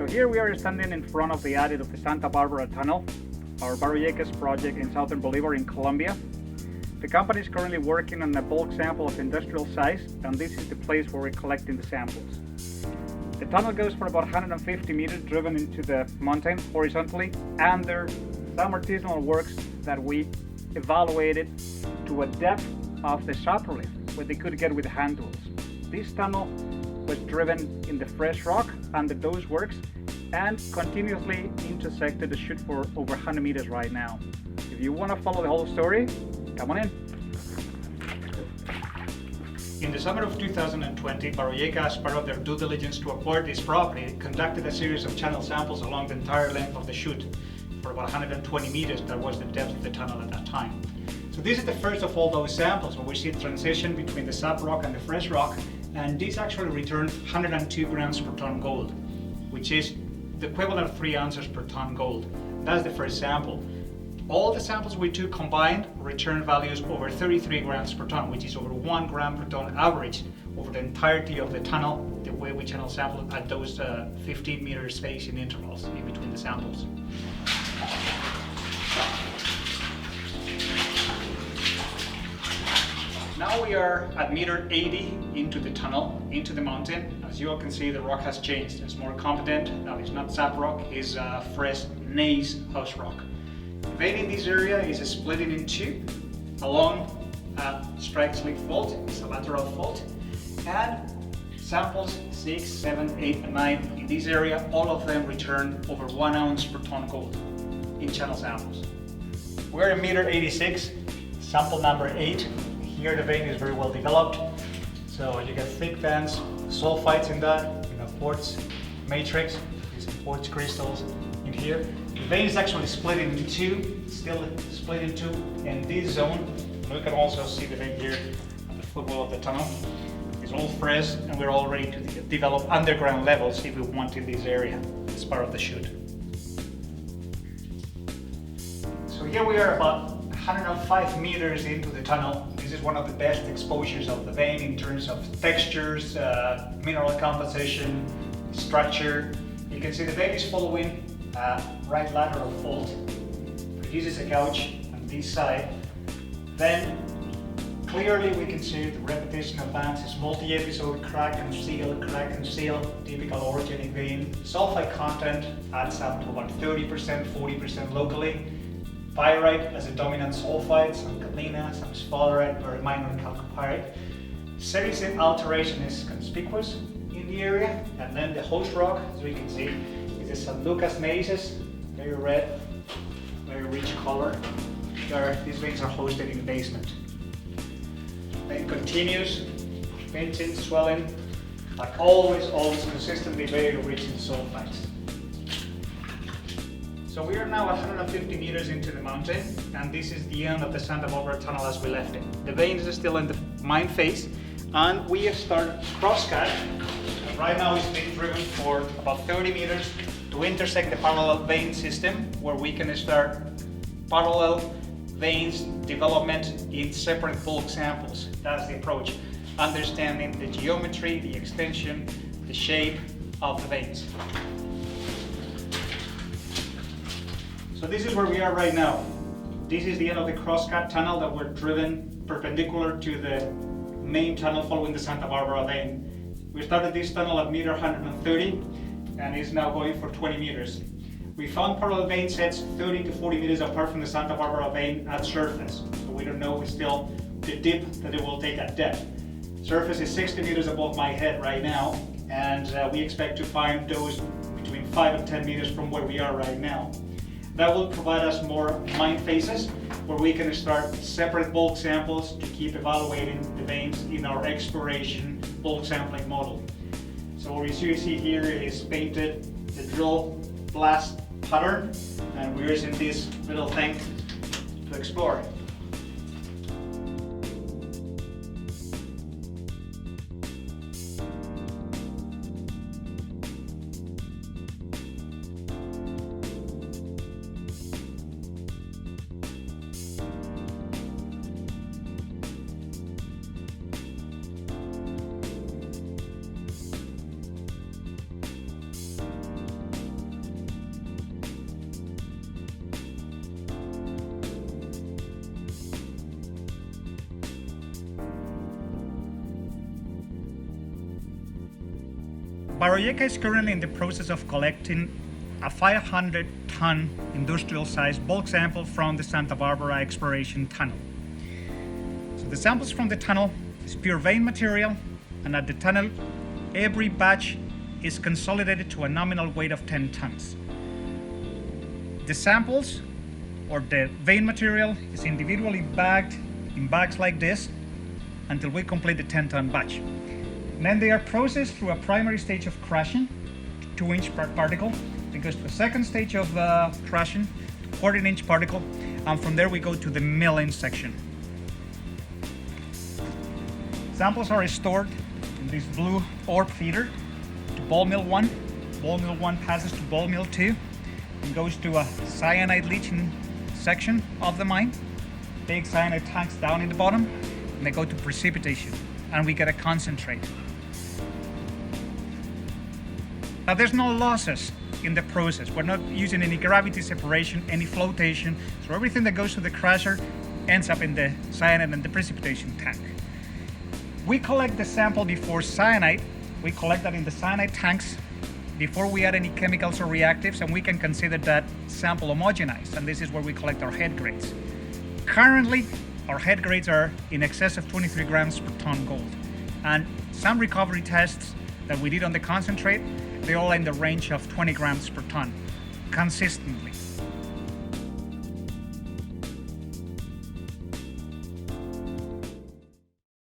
So here we are standing in front of the adit of the Santa Barbara Tunnel, our Baroyeca's project in southern Bolivar in Colombia. The company is currently working on a bulk sample of industrial size, and this is the place where we're collecting the samples. The tunnel goes for about 150 meters driven into the mountain horizontally, and there are some artisanal works that we evaluated to a depth of the saprolith, where they could get with hand tools. This tunnel was driven in the fresh rock under those works and continuously intersected the chute for over 100 meters right now. If you want to follow the whole story, come on in. In the summer of 2020, Baroyeca, as part of their due diligence to acquire this property, conducted a series of channel samples along the entire length of the chute for about 120 meters. That was the depth of the tunnel at that time. So this is the first of all those samples where we see a transition between the sap rock and the fresh rock, and this actually returned 102 grams per ton gold, which is the equivalent of 3 ounces per ton gold. That's the first sample. All the samples we took combined returned values over 33 grams per ton, which is over 1 gram per ton average over the entirety of the tunnel, the way we channel sampled at those 15 meter spacing intervals in between the samples. Now we are at meter 80 into the tunnel, into the mountain. As you all can see, the rock has changed. It's more competent. Now it's not sap rock, it's fresh gneiss house rock. The vein in this area is splitting in two along a strike-slip fault. It's a lateral fault. And samples 6, 7, 8, and 9 in this area, all of them return over 1 ounce per ton gold in channel samples. We're at meter 86, sample number 8. Here the vein is very well developed, so you get thick bands, sulfides in that, you have quartz matrix, these quartz crystals in here. The vein is actually split in two, still split in two in this zone. We can also see the vein here at the footwall of the tunnel. It's all fresh, and we're all ready to develop underground levels if we want in this area as part of the chute. So here we are about 105 meters into the tunnel. This is one of the best exposures of the vein in terms of textures, mineral composition, structure. You can see the vein is following a right lateral fault, produces a gouge on this side. Then clearly we can see the repetition of bands is multi-episode crack and seal, typical orogenic vein. Sulfide content adds up to about 30%, 40% locally. Pyrite as a dominant sulfide, some galena, some sphalerite, very minor chalcopyrite. Sericite alteration is conspicuous in the area, and then the host rock, as we can see, is a San Lucas gneiss, very red, very rich color. These veins are hosted in the basement. Then continues, pinching, swelling, like always consistently very rich in sulfides. So we are now 150 meters into the mountain, and this is the end of the Santa Barbara Tunnel as we left it. The vein is still in the mine phase, and we have started crosscut. Right now it's being driven for about 30 meters to intersect the parallel vein system, where we can start parallel veins development in separate bulk samples. That's the approach, understanding the geometry, the extension, the shape of the veins. So this is where we are right now. This is the end of the crosscut tunnel that we're driven perpendicular to the main tunnel following the Santa Barbara vein. We started this tunnel at meter 130 and is now going for 20 meters. We found parallel vein sets 30 to 40 meters apart from the Santa Barbara vein at surface. So we don't know still the dip that it will take at depth. Surface is 60 meters above my head right now, and we expect to find those between 5 and 10 meters from where we are right now. That will provide us more mine phases where we can start separate bulk samples to keep evaluating the veins in our exploration bulk sampling model. So what you see here is painted the drill blast pattern, and we're using this little thing to explore. Baroyeca is currently in the process of collecting a 500-ton industrial-sized bulk sample from the Santa Barbara exploration tunnel. So the samples from the tunnel is pure vein material, and at the tunnel, every batch is consolidated to a nominal weight of 10 tons. The samples, or the vein material, is individually bagged in bags like this until we complete the 10-ton batch. And then they are processed through a primary stage of crushing, 2-inch per particle. It goes to a second stage of crushing, 14-inch particle, and from there we go to the milling section. Samples are stored in this blue orb feeder to ball mill 1. Ball mill 1 passes to ball mill 2 and goes to a cyanide leaching section of the mine. Big cyanide tanks down in the bottom, and they go to precipitation, and we get a concentrate. Now there's no losses in the process. We're not using any gravity separation, any flotation, so everything that goes to the crusher ends up in the cyanide and the precipitation tank. We collect the sample before cyanide. We collect that in the cyanide tanks before we add any chemicals or reactives, and we can consider that sample homogenized, and this is where we collect our head grades. Currently, our head grades are in excess of 23 grams per ton gold, and some recovery tests that we did on the concentrate, they all in the range of 20 grams per ton consistently.